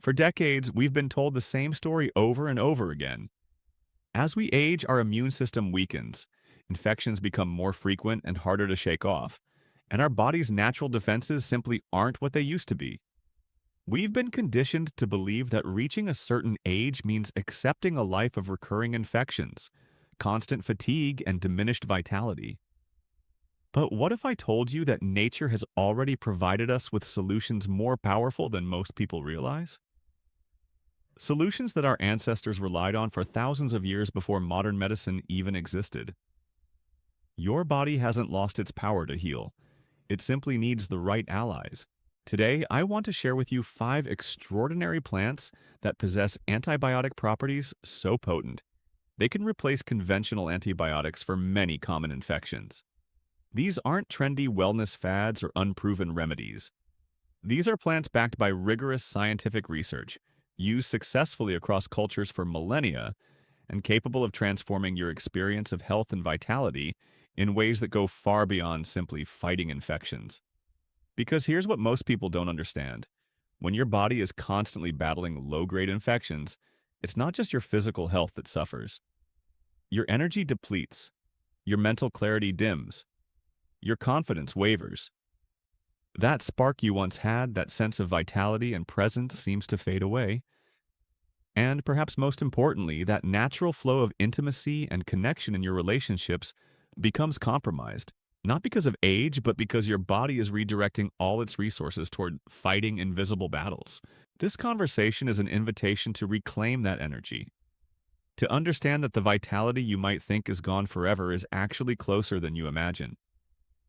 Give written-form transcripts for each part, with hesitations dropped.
For decades, we've been told the same story over and over again. As we age, our immune system weakens, infections become more frequent and harder to shake off, and our body's natural defenses simply aren't what they used to be. We've been conditioned to believe that reaching a certain age means accepting a life of recurring infections, constant fatigue, and diminished vitality. But what if I told you that nature has already provided us with solutions more powerful than most people realize? Solutions that our ancestors relied on for thousands of years before modern medicine even existed. Your body hasn't lost its power to heal. It simply needs the right allies. Today, I want to share with you 5 extraordinary plants that possess antibiotic properties so potent they can replace conventional antibiotics for many common infections. These aren't trendy wellness fads or unproven remedies. These are plants backed by rigorous scientific research, used successfully across cultures for millennia, and capable of transforming your experience of health and vitality in ways that go far beyond simply fighting infections. Because here's what most people don't understand. When your body is constantly battling low-grade infections, it's not just your physical health that suffers. Your energy depletes, your mental clarity dims, your confidence wavers. That spark you once had, that sense of vitality and presence seems to fade away. And perhaps most importantly, that natural flow of intimacy and connection in your relationships becomes compromised, not because of age, but because your body is redirecting all its resources toward fighting invisible battles. This conversation is an invitation to reclaim that energy, to understand that the vitality you might think is gone forever is actually closer than you imagine.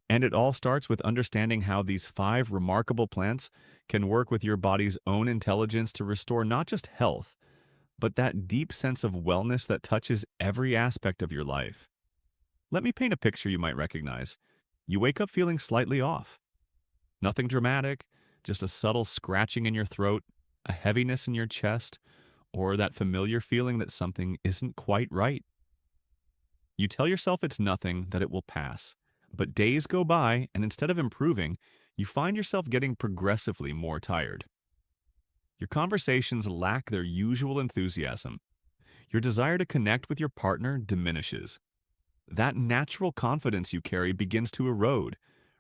And it all starts with understanding how these 5 remarkable plants can work with your body's own intelligence to restore not just health, but that deep sense of wellness that touches every aspect of your life. Let me paint a picture you might recognize. You wake up feeling slightly off. Nothing dramatic, just a subtle scratching in your throat, a heaviness in your chest, or that familiar feeling that something isn't quite right. You tell yourself it's nothing, that it will pass. But days go by, and instead of improving, you find yourself getting progressively more tired. Your conversations lack their usual enthusiasm. Your desire to connect with your partner diminishes. That natural confidence you carry begins to erode,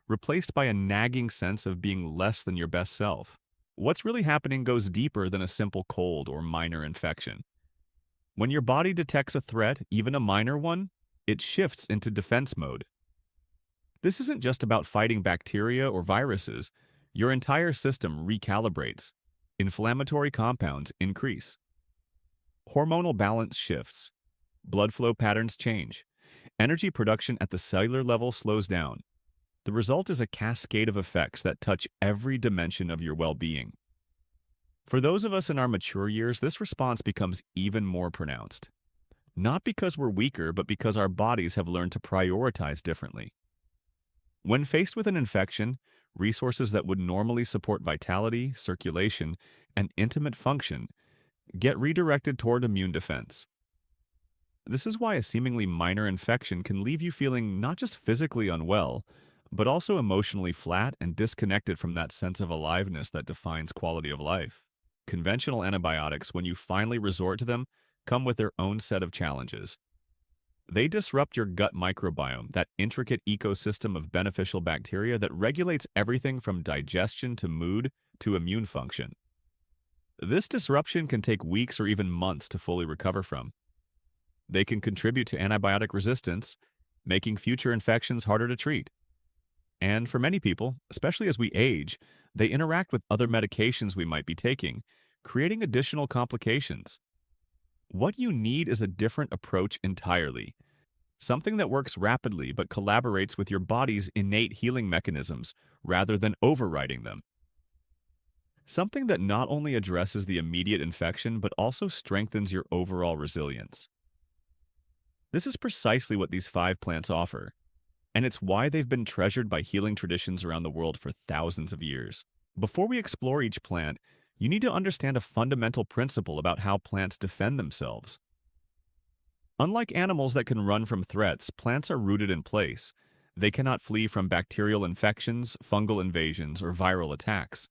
replaced by a nagging sense of being less than your best self. What's really happening goes deeper than a simple cold or minor infection. When your body detects a threat, even a minor one, it shifts into defense mode. This isn't just about fighting bacteria or viruses. Your entire system recalibrates. Inflammatory compounds increase. Hormonal balance shifts. Blood flow patterns change. Energy production at the cellular level slows down. The result is a cascade of effects that touch every dimension of your well-being. For those of us in our mature years, this response becomes even more pronounced. Not because we're weaker, but because our bodies have learned to prioritize differently. When faced with an infection, resources that would normally support vitality, circulation, and intimate function get redirected toward immune defense. This is why a seemingly minor infection can leave you feeling not just physically unwell, but also emotionally flat and disconnected from that sense of aliveness that defines quality of life. Conventional antibiotics, when you finally resort to them, come with their own set of challenges. They disrupt your gut microbiome, that intricate ecosystem of beneficial bacteria that regulates everything from digestion to mood to immune function. This disruption can take weeks or even months to fully recover from. They can contribute to antibiotic resistance, making future infections harder to treat. And for many people, especially as we age, they interact with other medications we might be taking, creating additional complications. What you need is a different approach entirely. Something that works rapidly but collaborates with your body's innate healing mechanisms rather than overriding them. Something that not only addresses the immediate infection but also strengthens your overall resilience. This is precisely what these 5 plants offer, and it's why they've been treasured by healing traditions around the world for thousands of years. Before we explore each plant, you need to understand a fundamental principle about how plants defend themselves. Unlike animals that can run from threats, plants are rooted in place. They cannot flee from bacterial infections, fungal invasions, or viral attacks.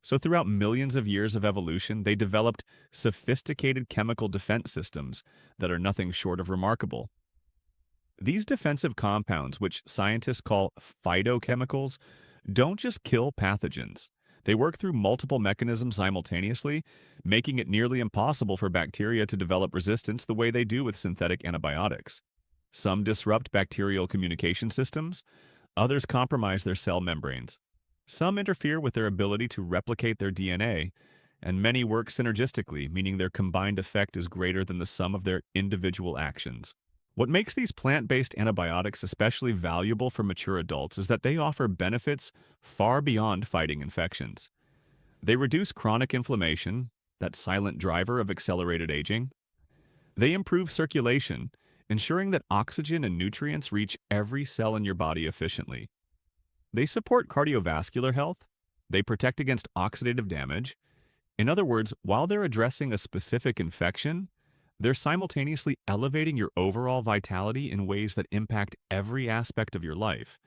So, throughout millions of years of evolution, they developed sophisticated chemical defense systems that are nothing short of remarkable. These defensive compounds, which scientists call phytochemicals, don't just kill pathogens. They work through multiple mechanisms simultaneously, making it nearly impossible for bacteria to develop resistance the way they do with synthetic antibiotics. Some disrupt bacterial communication systems, others compromise their cell membranes. Some interfere with their ability to replicate their DNA, and many work synergistically, meaning their combined effect is greater than the sum of their individual actions. What makes these plant-based antibiotics especially valuable for mature adults is that they offer benefits far beyond fighting infections. They reduce chronic inflammation, that silent driver of accelerated aging. They improve circulation, ensuring that oxygen and nutrients reach every cell in your body efficiently. They support cardiovascular health. They protect against oxidative damage. In other words, while they're addressing a specific infection, they're simultaneously elevating your overall vitality in ways that impact every aspect of your life,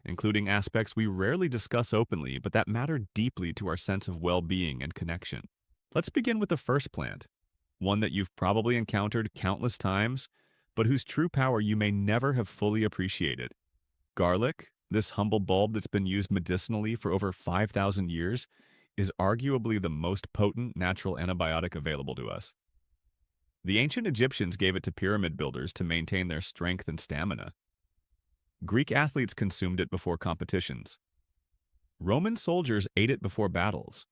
including aspects we rarely discuss openly but that matter deeply to our sense of well-being and connection. Let's begin with the first plant, one that you've probably encountered countless times, but whose true power you may never have fully appreciated. Garlic, this humble bulb that's been used medicinally for over 5,000 years, is arguably the most potent natural antibiotic available to us. The ancient Egyptians gave it to pyramid builders to maintain their strength and stamina. Greek athletes consumed it before competitions. Roman soldiers ate it before battles.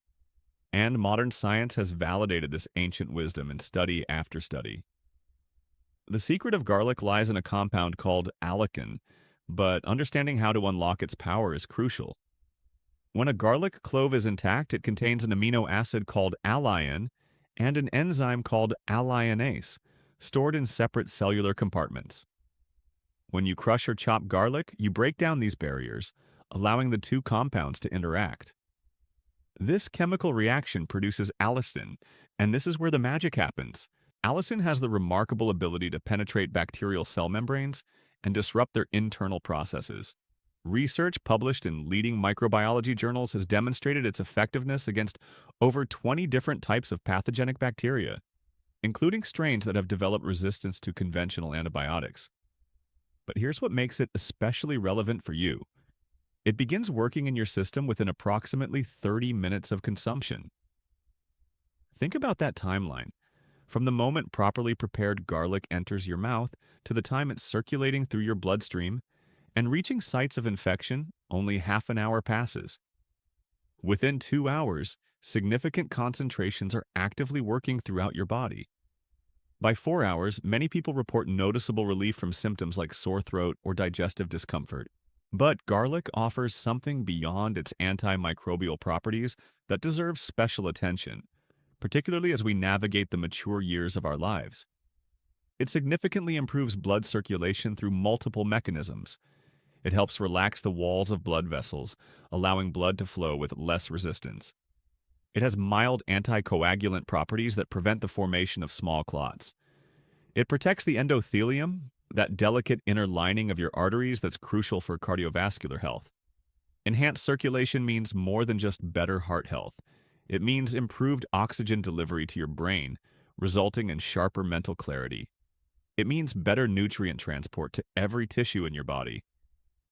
And modern science has validated this ancient wisdom in study after study. The secret of garlic lies in a compound called allicin, but understanding how to unlock its power is crucial. When a garlic clove is intact, it contains an amino acid called alliin and an enzyme called alliinase, stored in separate cellular compartments. When you crush or chop garlic, you break down these barriers, allowing the two compounds to interact. This chemical reaction produces allicin, and this is where the magic happens. Allicin has the remarkable ability to penetrate bacterial cell membranes and disrupt their internal processes. Research published in leading microbiology journals has demonstrated its effectiveness against over 20 different types of pathogenic bacteria, including strains that have developed resistance to conventional antibiotics. But here's what makes it especially relevant for you. It begins working in your system within approximately 30 minutes of consumption. Think about that timeline. From the moment properly prepared garlic enters your mouth to the time it's circulating through your bloodstream and reaching sites of infection, only half an hour passes. Within 2 hours, significant concentrations are actively working throughout your body. By 4 hours, many people report noticeable relief from symptoms like sore throat or digestive discomfort. But garlic offers something beyond its antimicrobial properties that deserves special attention, particularly as we navigate the mature years of our lives. It significantly improves blood circulation through multiple mechanisms. It helps relax the walls of blood vessels, allowing blood to flow with less resistance. It has mild anticoagulant properties that prevent the formation of small clots. It protects the endothelium, that delicate inner lining of your arteries that's crucial for cardiovascular health. Enhanced circulation means more than just better heart health. It means improved oxygen delivery to your brain, resulting in sharper mental clarity. It means better nutrient transport to every tissue in your body.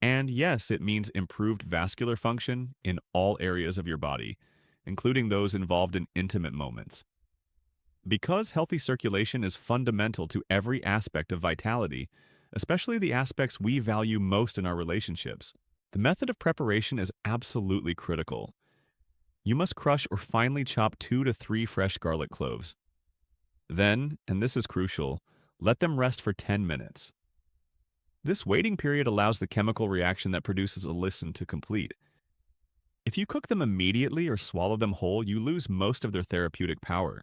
And yes, it means improved vascular function in all areas of your body, including those involved in intimate moments. Because healthy circulation is fundamental to every aspect of vitality, especially the aspects we value most in our relationships, the method of preparation is absolutely critical. You must crush or finely chop 2 to 3 fresh garlic cloves. Then, and this is crucial, let them rest for 10 minutes. This waiting period allows the chemical reaction that produces allicin to complete. If you cook them immediately or swallow them whole, you lose most of their therapeutic power.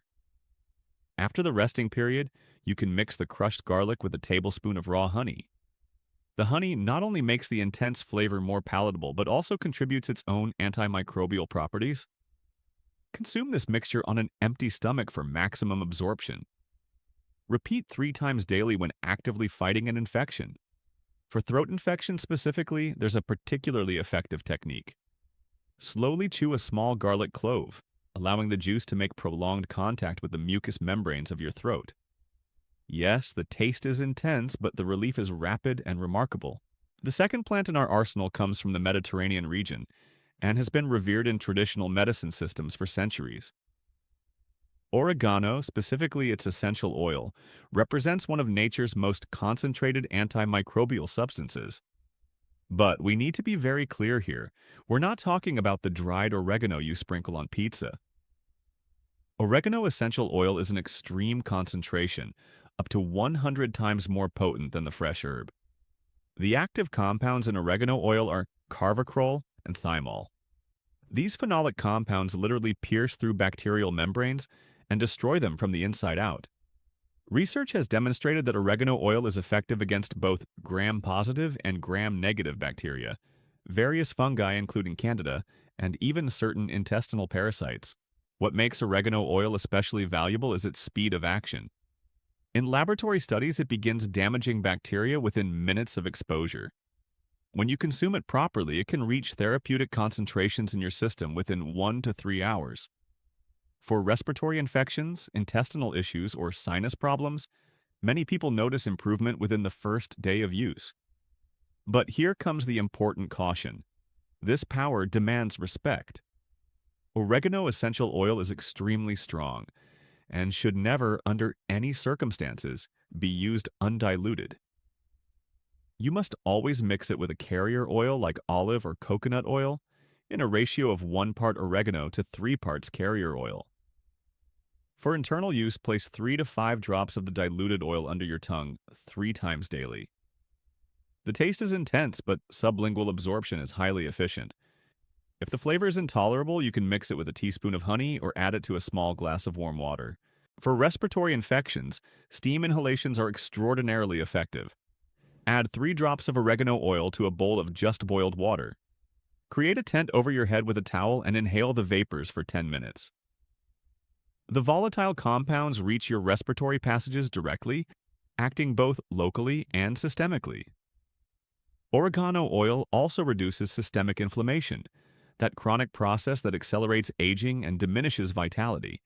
After the resting period, you can mix the crushed garlic with a tablespoon of raw honey. The honey not only makes the intense flavor more palatable, but also contributes its own antimicrobial properties. Consume this mixture on an empty stomach for maximum absorption. Repeat 3 times daily when actively fighting an infection. For throat infections specifically, there's a particularly effective technique. Slowly chew a small garlic clove. allowing the juice to make prolonged contact with the mucous membranes of your throat. Yes, the taste is intense, but the relief is rapid and remarkable. The second plant in our arsenal comes from the Mediterranean region and has been revered in traditional medicine systems for centuries. Oregano, specifically its essential oil, represents one of nature's most concentrated antimicrobial substances. But we need to be very clear here. We're not talking about the dried oregano you sprinkle on pizza. Oregano essential oil is an extreme concentration, up to 100 times more potent than the fresh herb. The active compounds in oregano oil are carvacrol and thymol. These phenolic compounds literally pierce through bacterial membranes and destroy them from the inside out. Research has demonstrated that oregano oil is effective against both gram-positive and gram-negative bacteria, various fungi including Candida, and even certain intestinal parasites. What makes oregano oil especially valuable is its speed of action. In laboratory studies, it begins damaging bacteria within minutes of exposure. When you consume it properly, it can reach therapeutic concentrations in your system within 1 to 3 hours. For respiratory infections, intestinal issues, or sinus problems, many people notice improvement within the first day of use. But here comes the important caution. This power demands respect. Oregano essential oil is extremely strong and should never, under any circumstances, be used undiluted. You must always mix it with a carrier oil like olive or coconut oil in a ratio of 1 part oregano to 3 parts carrier oil. For internal use, place 3 to 5 drops of the diluted oil under your tongue 3 times daily. The taste is intense, but sublingual absorption is highly efficient. If the flavor is intolerable, you can mix it with a teaspoon of honey or add it to a small glass of warm water. For respiratory infections, steam inhalations are extraordinarily effective. Add 3 drops of oregano oil to a bowl of just boiled water. Create a tent over your head with a towel and inhale the vapors for 10 minutes. The volatile compounds reach your respiratory passages directly, acting both locally and systemically. Oregano oil also reduces systemic inflammation, that chronic process that accelerates aging and diminishes vitality.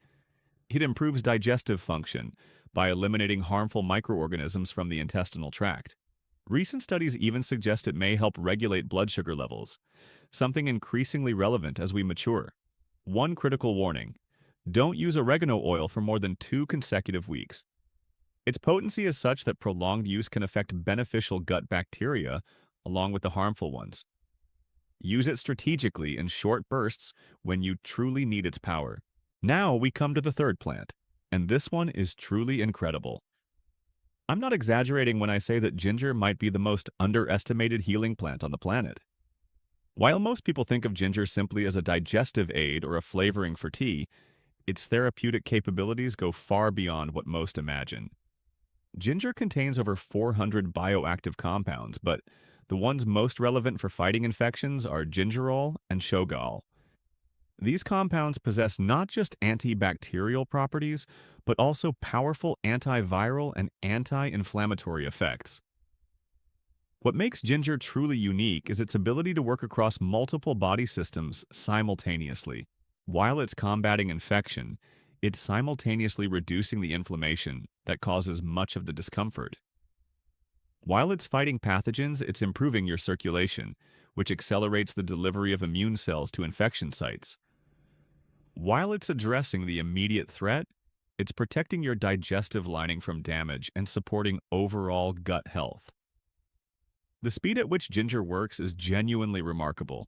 It improves digestive function by eliminating harmful microorganisms from the intestinal tract. Recent studies even suggest it may help regulate blood sugar levels, something increasingly relevant as we mature. One critical warning: don't use oregano oil for more than 2 consecutive weeks. Its potency is such that prolonged use can affect beneficial gut bacteria along with the harmful ones. Use it strategically in short bursts when you truly need its power. Now we come to the third plant, and this one is truly incredible. I'm not exaggerating when I say that ginger might be the most underestimated healing plant on the planet. While most people think of ginger simply as a digestive aid or a flavoring for tea, its therapeutic capabilities go far beyond what most imagine. Ginger contains over 400 bioactive compounds, but the ones most relevant for fighting infections are gingerol and shogal. These compounds possess not just antibacterial properties, but also powerful antiviral and anti-inflammatory effects. What makes ginger truly unique is its ability to work across multiple body systems simultaneously. While it's combating infection, it's simultaneously reducing the inflammation that causes much of the discomfort. While it's fighting pathogens, it's improving your circulation, which accelerates the delivery of immune cells to infection sites. While it's addressing the immediate threat, it's protecting your digestive lining from damage and supporting overall gut health. The speed at which ginger works is genuinely remarkable.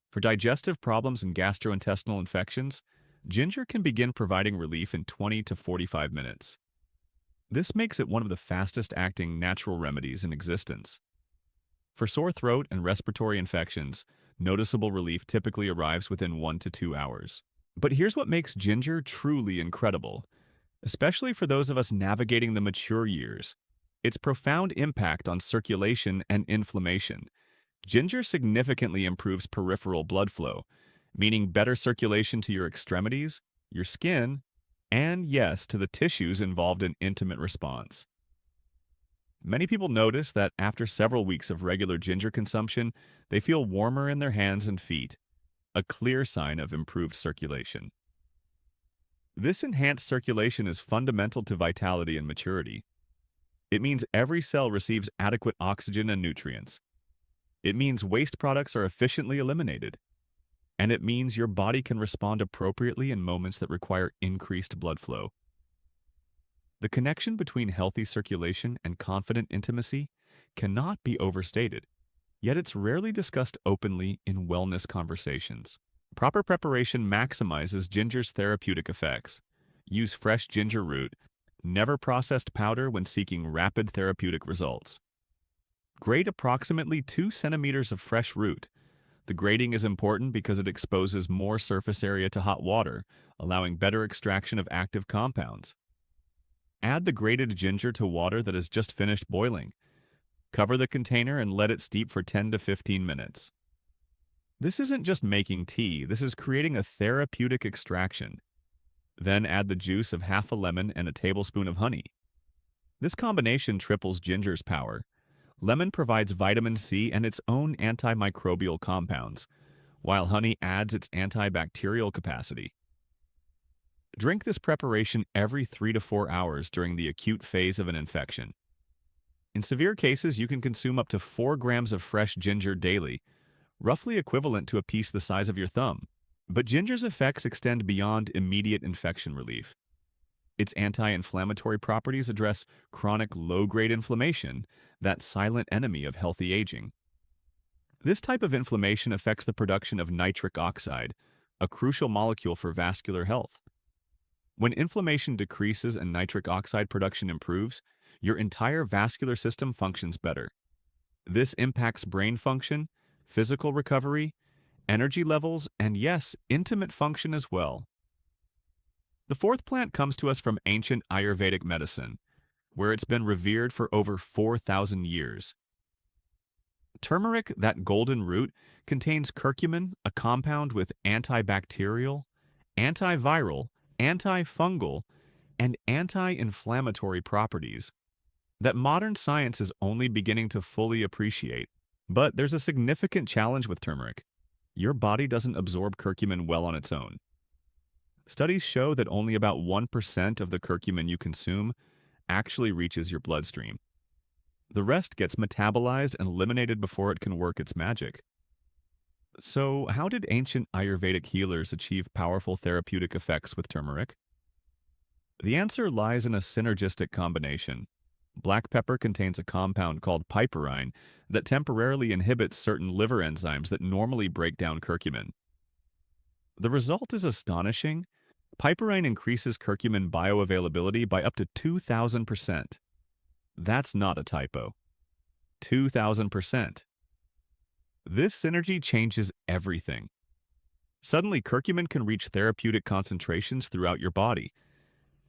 For digestive problems and gastrointestinal infections, ginger can begin providing relief in 20 to 45 minutes. This makes it one of the fastest-acting natural remedies in existence. For sore throat and respiratory infections, noticeable relief typically arrives within 1 to 2 hours. But here's what makes ginger truly incredible, especially for those of us navigating the mature years: its profound impact on circulation and inflammation. Ginger significantly improves peripheral blood flow, meaning better circulation to your extremities, your skin, and yes, to the tissues involved in intimate response. Many people notice that after several weeks of regular ginger consumption, they feel warmer in their hands and feet, a clear sign of improved circulation. This enhanced circulation is fundamental to vitality and maturity. It means every cell receives adequate oxygen and nutrients. It means waste products are efficiently eliminated. And it means your body can respond appropriately in moments that require increased blood flow. The connection between healthy circulation and confident intimacy cannot be overstated, yet it's rarely discussed openly in wellness conversations. Proper preparation maximizes ginger's therapeutic effects. Use fresh ginger root, never processed powder when seeking rapid therapeutic results. Grate approximately 2 centimeters of fresh root. The grating is important because it exposes more surface area to hot water, allowing better extraction of active compounds. Add the grated ginger to water that has just finished boiling. Cover the container and let it steep for 10 to 15 minutes. This isn't just making tea, this is creating a therapeutic extraction. Then add the juice of half a lemon and a tablespoon of honey. This combination triples ginger's power. Lemon provides vitamin C and its own antimicrobial compounds, while honey adds its antibacterial capacity. Drink this preparation every 3 to 4 hours during the acute phase of an infection. In severe cases, you can consume up to 4 grams of fresh ginger daily, roughly equivalent to a piece the size of your thumb. But ginger's effects extend beyond immediate infection relief. Its anti-inflammatory properties address chronic low-grade inflammation, that silent enemy of healthy aging. This type of inflammation affects the production of nitric oxide, a crucial molecule for vascular health. When inflammation decreases and nitric oxide production improves, your entire vascular system functions better. This impacts brain function, physical recovery, energy levels, and yes, intimate function as well. The fourth plant comes to us from ancient Ayurvedic medicine, where it's been revered for over 4,000 years. Turmeric, that golden root, contains curcumin, a compound with antibacterial, antiviral, antifungal, and anti-inflammatory properties that modern science is only beginning to fully appreciate. But there's a significant challenge with turmeric. Your body doesn't absorb curcumin well on its own. Studies show that only about 1% of the curcumin you consume actually reaches your bloodstream. The rest gets metabolized and eliminated before it can work its magic. So, how did ancient Ayurvedic healers achieve powerful therapeutic effects with turmeric? The answer lies in a synergistic combination. Black pepper contains a compound called piperine that temporarily inhibits certain liver enzymes that normally break down curcumin. The result is astonishing. Piperine increases curcumin bioavailability by up to 2,000%. That's not a typo. 2,000%. This synergy changes everything. Suddenly, curcumin can reach therapeutic concentrations throughout your body.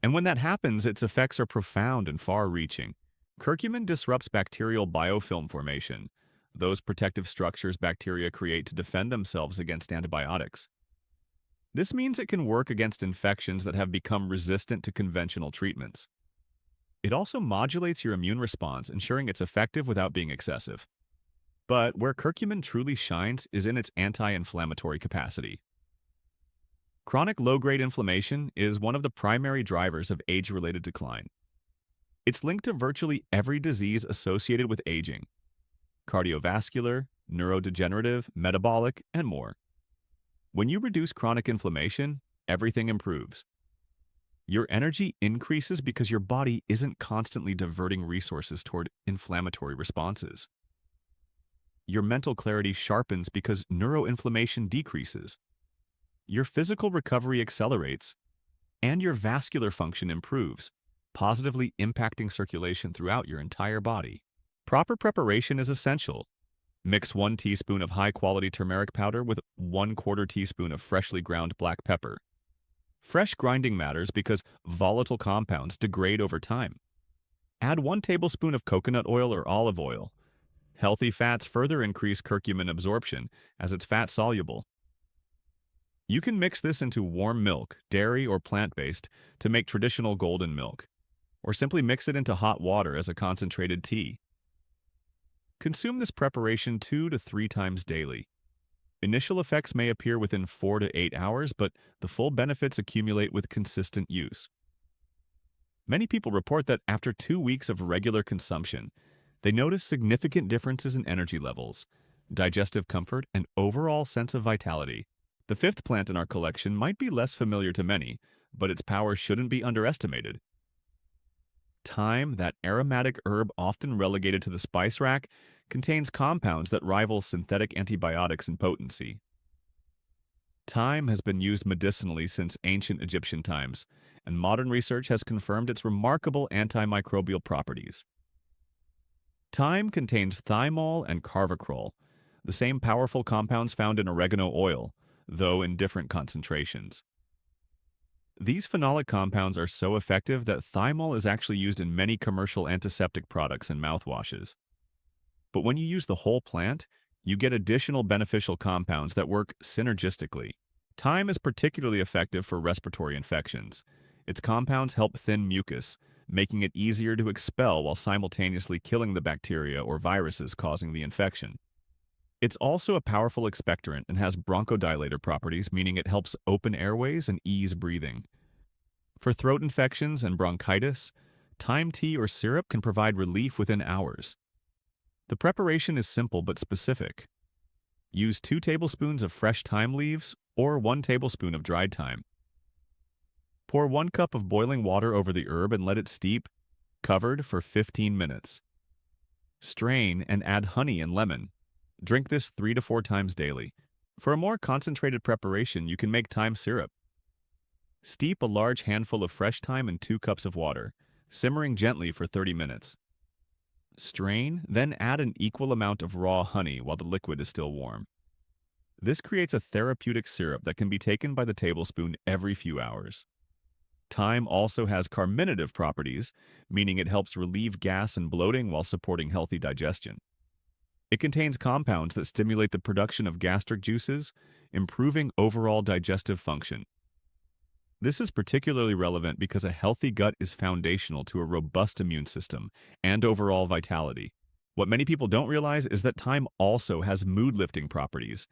And when that happens, its effects are profound and far-reaching. Curcumin disrupts bacterial biofilm formation, those protective structures bacteria create to defend themselves against antibiotics. This means it can work against infections that have become resistant to conventional treatments. It also modulates your immune response, ensuring it's effective without being excessive. But where curcumin truly shines is in its anti-inflammatory capacity. Chronic low-grade inflammation is one of the primary drivers of age-related decline. It's linked to virtually every disease associated with aging: cardiovascular, neurodegenerative, metabolic, and more. When you reduce chronic inflammation, everything improves. Your energy increases because your body isn't constantly diverting resources toward inflammatory responses. Your mental clarity sharpens because neuroinflammation decreases. Your physical recovery accelerates, and your vascular function improves, positively impacting circulation throughout your entire body. Proper preparation is essential. Mix 1 teaspoon of high-quality turmeric powder with 1/4 teaspoon of freshly ground black pepper. Fresh grinding matters because volatile compounds degrade over time. Add 1 tablespoon of coconut oil or olive oil. Healthy fats further increase curcumin absorption as it's fat-soluble. You can mix this into warm milk, dairy, or plant-based to make traditional golden milk, or simply mix it into hot water as a concentrated tea. Consume this preparation 2 to 3 times daily. Initial effects may appear within 4 to 8 hours, but the full benefits accumulate with consistent use. Many people report that after 2 weeks of regular consumption, they notice significant differences in energy levels, digestive comfort, and overall sense of vitality. The fifth plant in our collection might be less familiar to many, but its power shouldn't be underestimated. Thyme, that aromatic herb often relegated to the spice rack, contains compounds that rival synthetic antibiotics in potency. Thyme has been used medicinally since ancient Egyptian times, and modern research has confirmed its remarkable antimicrobial properties. Thyme contains thymol and carvacrol, the same powerful compounds found in oregano oil, though in different concentrations. These phenolic compounds are so effective that thymol is actually used in many commercial antiseptic products and mouthwashes. But when you use the whole plant, you get additional beneficial compounds that work synergistically. Thyme is particularly effective for respiratory infections. Its compounds help thin mucus, making it easier to expel while simultaneously killing the bacteria or viruses causing the infection. It's also a powerful expectorant and has bronchodilator properties, meaning it helps open airways and ease breathing. For throat infections and bronchitis, thyme tea or syrup can provide relief within hours. The preparation is simple but specific. Use 2 tablespoons of fresh thyme leaves or 1 tablespoon of dried thyme. Pour 1 cup of boiling water over the herb and let it steep, covered, for 15 minutes. Strain and add honey and lemon. Drink this 3 to 4 times daily. For a more concentrated preparation, you can make thyme syrup. Steep a large handful of fresh thyme in 2 cups of water, simmering gently for 30 minutes. Strain, then add an equal amount of raw honey while the liquid is still warm. This creates a therapeutic syrup that can be taken by the tablespoon every few hours. Thyme also has carminative properties, meaning it helps relieve gas and bloating while supporting healthy digestion. It contains compounds that stimulate the production of gastric juices, improving overall digestive function. This is particularly relevant because a healthy gut is foundational to a robust immune system and overall vitality. What many people don't realize is that thyme also has mood-lifting properties.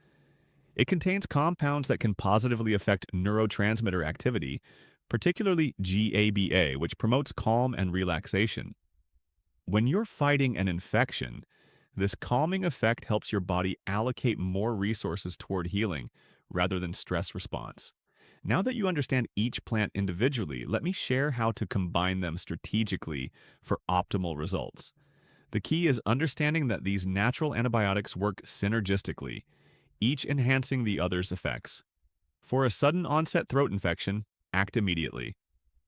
It contains compounds that can positively affect neurotransmitter activity, particularly GABA, which promotes calm and relaxation. When you're fighting an infection, this calming effect helps your body allocate more resources toward healing rather than stress response. Now that you understand each plant individually, let me share how to combine them strategically for optimal results. The key is understanding that these natural antibiotics work synergistically, each enhancing the other's effects. For a sudden onset throat infection, act immediately.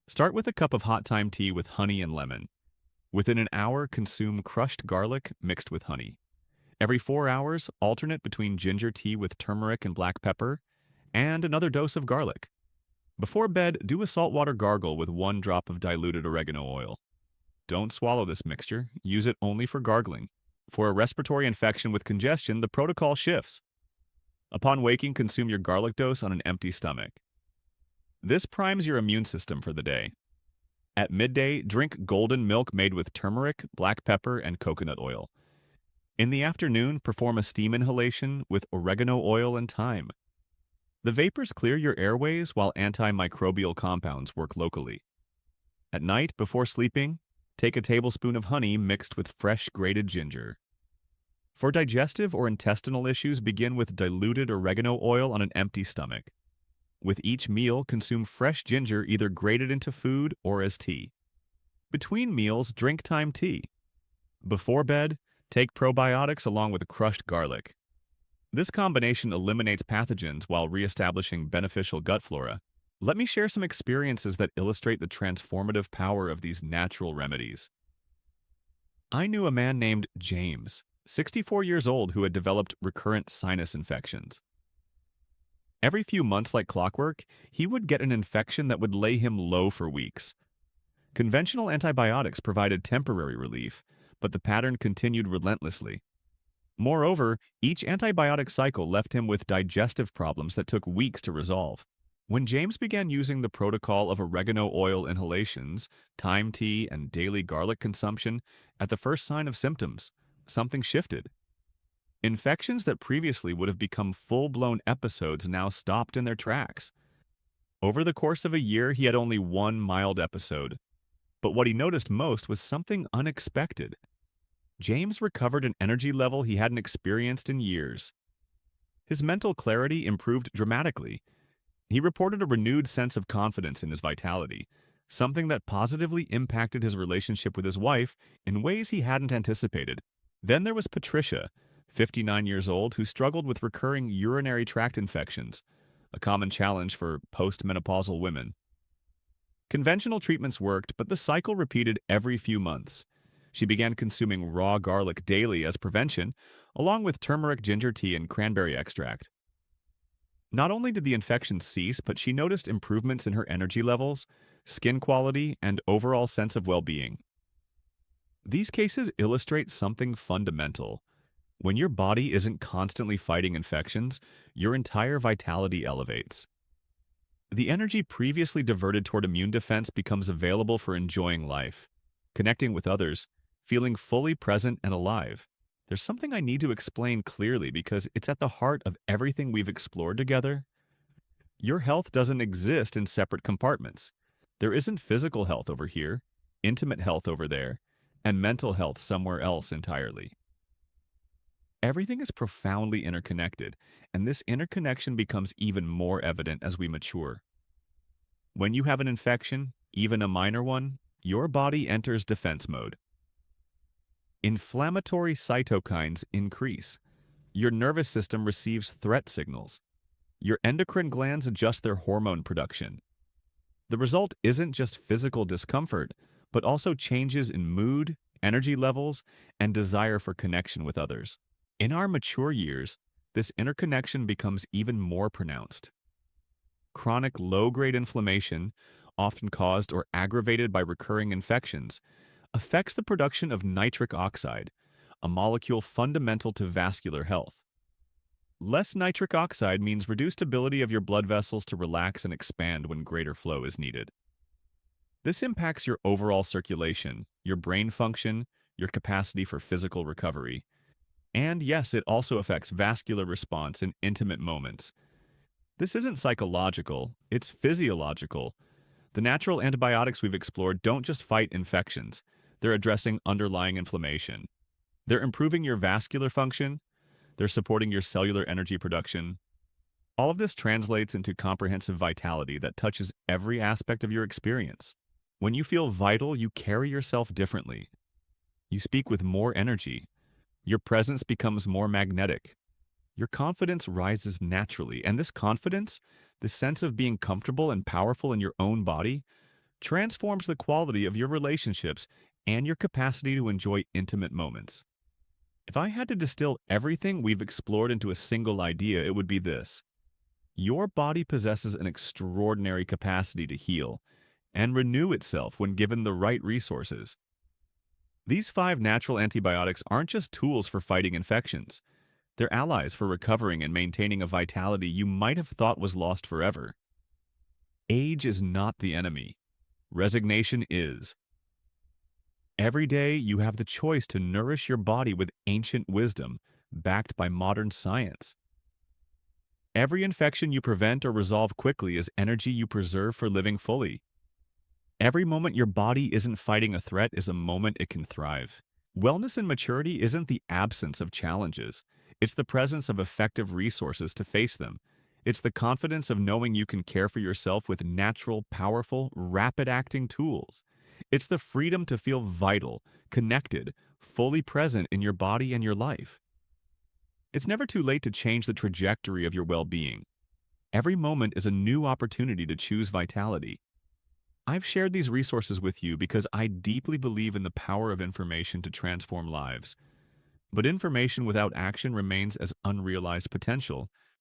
Start with a cup of hot thyme tea with honey and lemon. Within an hour, consume crushed garlic mixed with honey. Every 4 hours, alternate between ginger tea with turmeric and black pepper, and another dose of garlic. Before bed, do a saltwater gargle with 1 drop of diluted oregano oil. Don't swallow this mixture, use it only for gargling. For a respiratory infection with congestion, the protocol shifts. Upon waking, consume your garlic dose on an empty stomach. This primes your immune system for the day. At midday, drink golden milk made with turmeric, black pepper, and coconut oil. In the afternoon, perform a steam inhalation with oregano oil and thyme. The vapors clear your airways while antimicrobial compounds work locally. At night, before sleeping, take a tablespoon of honey mixed with fresh grated ginger. For digestive or intestinal issues, begin with diluted oregano oil on an empty stomach. With each meal, consume fresh ginger either grated into food or as tea. Between meals, drink thyme tea. Before bed, take probiotics along with crushed garlic. This combination eliminates pathogens while reestablishing beneficial gut flora. Let me share some experiences that illustrate the transformative power of these natural remedies. I knew a man named James, 64 years old, who had developed recurrent sinus infections. Every few months, like clockwork, he would get an infection that would lay him low for weeks. Conventional antibiotics provided temporary relief, but the pattern continued relentlessly. Moreover, each antibiotic cycle left him with digestive problems that took weeks to resolve. When James began using the protocol of oregano oil inhalations, thyme tea, and daily garlic consumption, at the first sign of symptoms, something shifted. Infections that previously would have become full-blown episodes now stopped in their tracks. Over the course of a year, he had only one mild episode. But what he noticed most was something unexpected. James recovered an energy level he hadn't experienced in years. His mental clarity improved dramatically. He reported a renewed sense of confidence in his vitality, something that positively impacted his relationship with his wife in ways he hadn't anticipated. Then there was Patricia, 59 years old, who struggled with recurring urinary tract infections, a common challenge for postmenopausal women. Conventional treatments worked, but the cycle repeated every few months. She began consuming raw garlic daily as prevention, along with turmeric ginger tea and cranberry extract. Not only did the infection cease, but she noticed improvements in her energy levels, skin quality, and overall sense of well-being. These cases illustrate something fundamental. When your body isn't constantly fighting infections, your entire vitality elevates. The energy previously diverted toward immune defense becomes available for enjoying life, connecting with others, feeling fully present and alive. There's something I need to explain clearly because it's at the heart of everything we've explored together. Your health doesn't exist in separate compartments. There isn't physical health over here, intimate health over there, and mental health somewhere else entirely. Everything is profoundly interconnected, and this interconnection becomes even more evident as we mature. When you have an infection, even a minor one, your body enters defense mode. Inflammatory cytokines increase. Your nervous system receives threat signals. Your endocrine glands adjust their hormone production. The result isn't just physical discomfort, but also changes in mood, energy levels, and desire for connection with others. In our mature years, this interconnection becomes even more pronounced. Chronic low-grade inflammation, often caused or aggravated by recurring infections, affects the production of nitric oxide, a molecule fundamental to vascular health. Less nitric oxide means reduced ability of your blood vessels to relax and expand when greater flow is needed. This impacts your overall circulation, your brain function, your capacity for physical recovery. And yes, it also affects vascular response in intimate moments. This isn't psychological, it's physiological. The natural antibiotics we've explored don't just fight infections, they're addressing underlying inflammation. They're improving your vascular function, they're supporting your cellular energy production. All of this translates into comprehensive vitality that touches every aspect of your experience. When you feel vital, you carry yourself differently. You speak with more energy. Your presence becomes more magnetic. Your confidence rises naturally, and this confidence, this sense of being comfortable and powerful in your own body, transforms the quality of your relationships and your capacity to enjoy intimate moments. If I had to distill everything we've explored into a single idea, it would be this. Your body possesses an extraordinary capacity to heal and renew itself when given the right resources. These 5 natural antibiotics aren't just tools for fighting infections. They're allies for recovering and maintaining a vitality you might have thought was lost forever. Age is not the enemy. Resignation is. Every day, you have the choice to nourish your body with ancient wisdom, backed by modern science. Every infection you prevent or resolve quickly is energy you preserve for living fully. Every moment your body isn't fighting a threat is a moment it can thrive. Wellness and maturity isn't the absence of challenges. It's the presence of effective resources to face them. It's the confidence of knowing you can care for yourself with natural, powerful, rapid-acting tools. It's the freedom to feel vital, connected, fully present in your body and your life. It's never too late to change the trajectory of your well-being. Every moment is a new opportunity to choose vitality. I've shared these resources with you because I deeply believe in the power of information to transform lives. But information without action remains as unrealized potential,